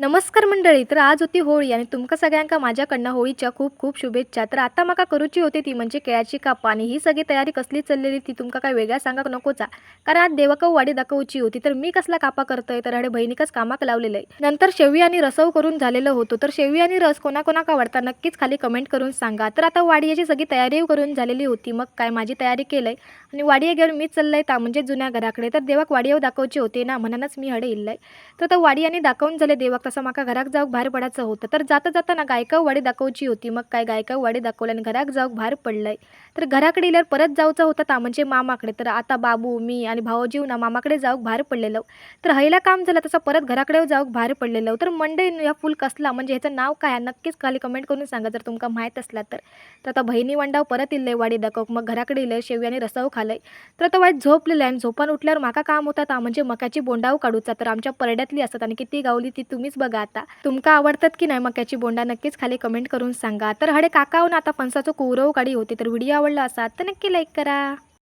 नमस्कार मंडळी. तर आज होती होळी आणि तुमका सगळ्यांका माझ्याकडनं होळीच्या खूप खूप शुभेच्छा. तर आता माका करूची होती ती म्हणजे केळ्याची काप आणि ही सगळी तयारी कसली चाललेली ती तुमका काय वेगळ्या सांगाक नकोचा. कारण आज देवाक वाडी दाखवची होती. तर मी कसला कापा करतोय तर अडे बहिणीकच कामाक लावलेलं आहे. नंतर शेवई आणि रसव करून झालेलं होतं. तर शेवई आणि रस कोणाकोणाका आवडता नक्कीच खाली कमेंट करून सांगा. तर आता वाडी याची सगळी तयारी करून झालेली होती. मग काय माझी तयारी केलंय आणि वाडिया घेऊन मीच चाललंय ता म्हणजे जुन्या घराकडे. तर देवाक वाडियावर दाखवची होती ना म्हणूनच मी हडे इल्लय. तर आता वाडी आणि दाखवून झाले देवाक तसं माका घराक जाऊक बाहेर पडायचं होतं. तर जाता जाताना गायकाव वाडी दाखवची होती. मग काय गायकाव वाडी दाखवली आणि घराक जाऊक बाहेर पडलंय. तर घराकडे इल्यावर परत जाऊचं होतं ता म्हणजे मामाकडे. तर आता बाबू मी आणि भाऊजीव ना मामाकडे जाऊक बाहेर पडलेलो. तर हयला काम झालं तसं परत घराकडे जाऊक बाहेर पडलेलो. तर मंडळी या फुल कसला म्हणजे ह्याचं नाव काय आहे? नक्कीच खाली कमेंट करून सांगा जर तुमका माहीत असला तर. तर आता बहिणी वंडाव परत इल्लय वाडी दाखवक. मग घराकडे इलंय शेवई आणि रसाव खालय. तर आता वाईट झोपलेलं आहे आणि झोपान उठल्यावर माका काम होता ता म्हणजे मक्याची बोंडाव काढूचा. तर आमच्या परड्यातली असतात आणि किती गावली ती तुम्हीच बघा आता. तुमका आवडतात की नाही मक्याची बोंडा नक्कीच खाली कमेंट करून सांगा. तर हडे काकाहून आता फणसाचं कुरव काढी होती. तर व्हिडिओ आवडला असा तर नक्की लाईक करा.